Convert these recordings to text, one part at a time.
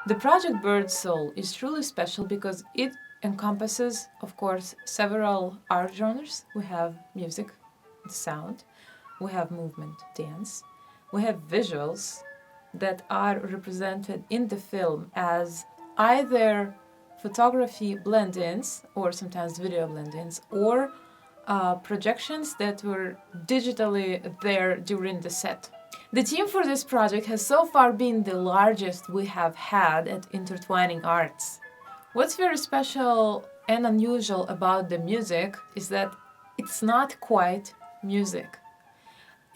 The project Birdsoul is truly special because it encompasses, of course, several art genres. We have music, the sound, we have movement, dance, we have visuals that are represented in the film as either photography blend-ins or sometimes video blend-ins or projections that were digitally there during the set. The team for this project has so far been the largest we have had at Intertwining Arts. What's very special and unusual about the music is that it's not quite music.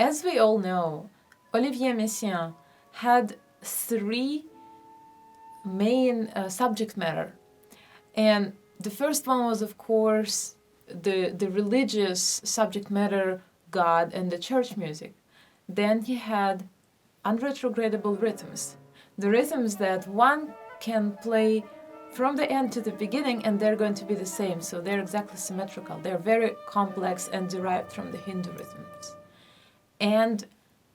As we all know, Olivier Messiaen had three main subject matter. And the first one was, of course, the religious subject matter, God and the church music. Then he had unretrogradable rhythms, the rhythms that one can play from the end to the beginning and they're going to be the same, so they're exactly symmetrical. They're very complex and derived from the Hindu rhythms. And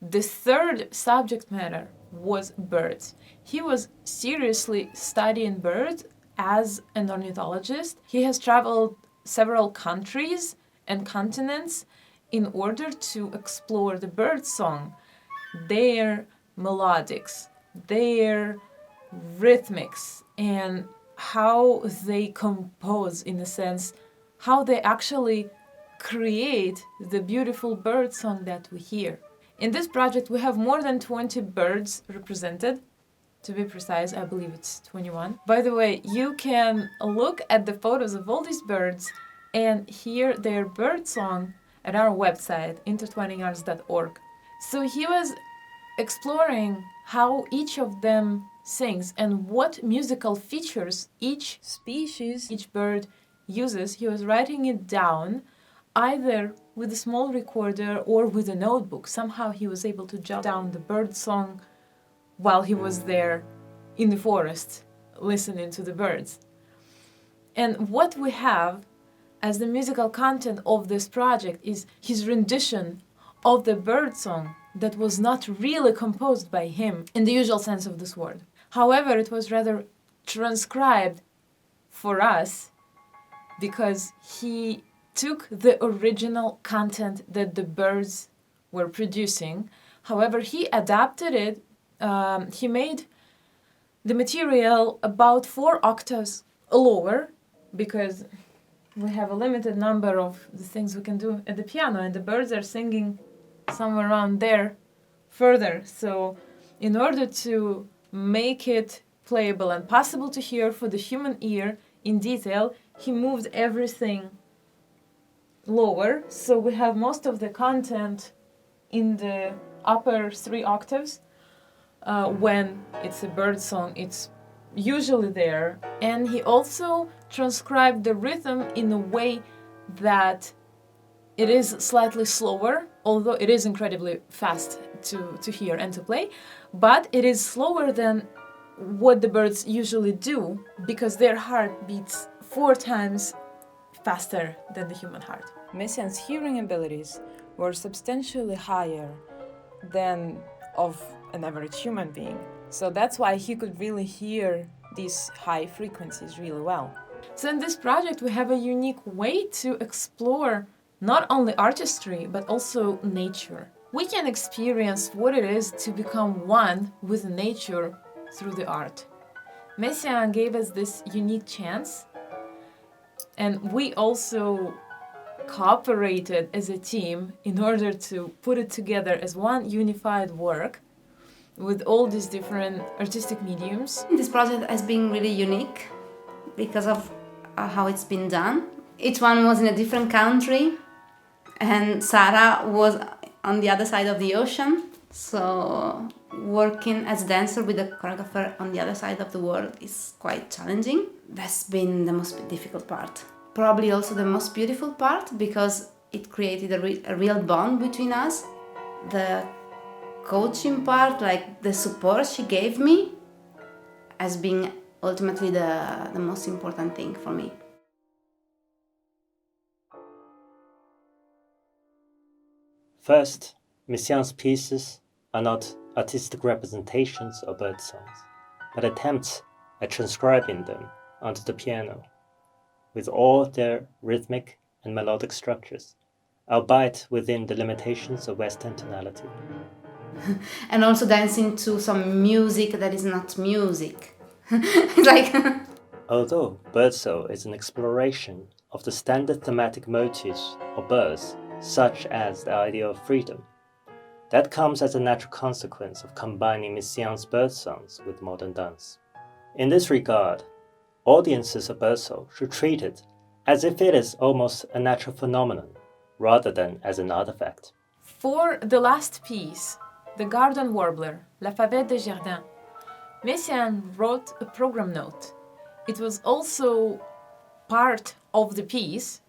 the third subject matter was birds. He was seriously studying birds as an ornithologist. He has traveled several countries and continents in order to explore the bird song, their melodics, their rhythmics, and how they compose, in a sense, how they actually create the beautiful bird song that we hear. In this project, we have more than 20 birds represented. To be precise, I believe it's 21. By the way, you can look at the photos of all these birds and hear their bird song at our website, intertwiningarts.org. So he was exploring how each of them sings and what musical features each species, each bird uses. He was writing it down either with a small recorder or with a notebook. Somehow he was able to jot down the bird song while he was there in the forest listening to the birds. And what we have as the musical content of this project is his rendition of the bird song that was not really composed by him in the usual sense of this word. However, it was rather transcribed for us because he took the original content that the birds were producing. However, he adapted it. He made the material about 4 octaves lower because we have a limited number of the things we can do at the piano, and the birds are singing somewhere around there further. So in order to make it playable and possible to hear for the human ear in detail, he moved everything lower. So we have most of the content in the upper 3 octaves. When it's a bird song, it's usually there. And he also transcribed the rhythm in a way that it is slightly slower, although it is incredibly fast to hear and to play, but it is slower than what the birds usually do because their heart beats 4 times faster than the human heart. Messiaen's hearing abilities were substantially higher than of an average human being. So that's why he could really hear these high frequencies really well. So in this project, we have a unique way to explore not only artistry, but also nature. We can experience what it is to become one with nature through the art. Messiaen gave us this unique chance, and we also cooperated as a team in order to put it together as one unified work with all these different artistic mediums. This project has been really unique because of how it's been done. Each one was in a different country, and Sarah was on the other side of the ocean, so working as a dancer with a choreographer on the other side of the world is quite challenging. That's been the most difficult part. Probably also the most beautiful part because it created a real bond between us. The coaching part, like the support she gave me, has been ultimately the most important thing for me. First, Messiaen's pieces are not artistic representations of bird songs. but attempts at transcribing them onto the piano, with all their rhythmic and melodic structures, albeit within the limitations of Western tonality. And also dancing to some music that is not music. It's like... Although Birdsoul is an exploration of the standard thematic motifs of birds, such as the idea of freedom, that comes as a natural consequence of combining Messiaen's bird songs with modern dance. In this regard, audiences of Birdsoul should treat it as if it is almost a natural phenomenon, rather than as an artifact. For the last piece, The Garden Warbler, La Favette de Jardin, Messiaen wrote a program note. It was also part of the piece,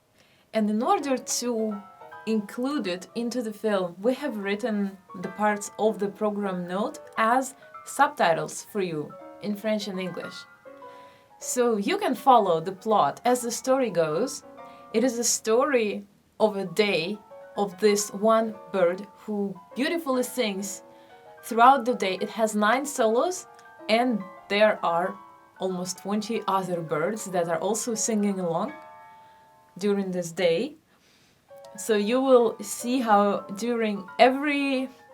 and in order to include it into the film, we have written the parts of the program note as subtitles for you in French and English. So you can follow the plot as the story goes. It is a story of a day of this one bird who beautifully sings throughout the day. It has 9 solos, and there are almost 20 other birds that are also singing along during this day. So you will see how during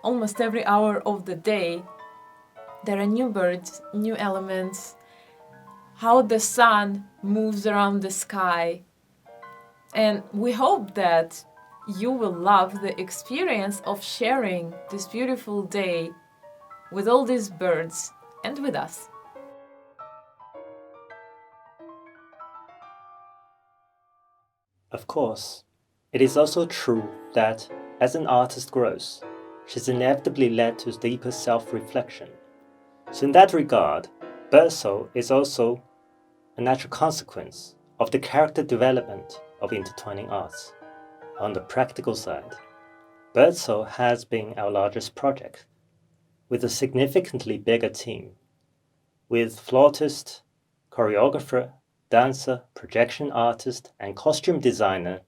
almost every hour of the day, there are new birds, new elements, how the sun moves around the sky. And we hope that you will love the experience of sharing this beautiful day with all these birds and with us. Of course, it is also true that as an artist grows, she's inevitably led to deeper self-reflection. So in that regard, Birdsoul is also a natural consequence of the character development of Intertwining Arts. On the practical side, Birdsoul has been our largest project, with a significantly bigger team, with flautist, choreographer, dancer, projection artist, and costume designer,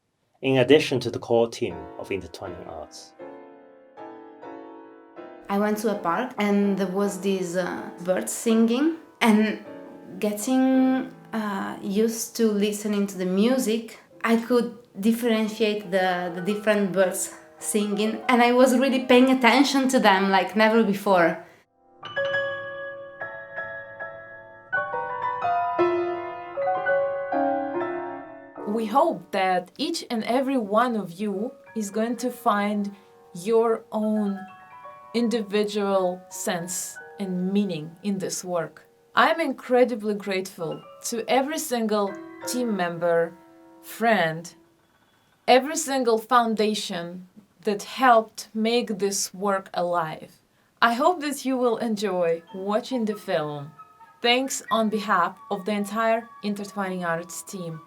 in addition to the core team of Intertwining Arts. I went to a park and there was these birds singing, and getting used to listening to the music, I could differentiate the different birds singing, and I was really paying attention to them like never before. We hope that each and every one of you is going to find your own individual sense and meaning in this work. I'm incredibly grateful to every single team member, friend, every single foundation that helped make this work alive. I hope that you will enjoy watching the film. Thanks on behalf of the entire Intertwining Arts team.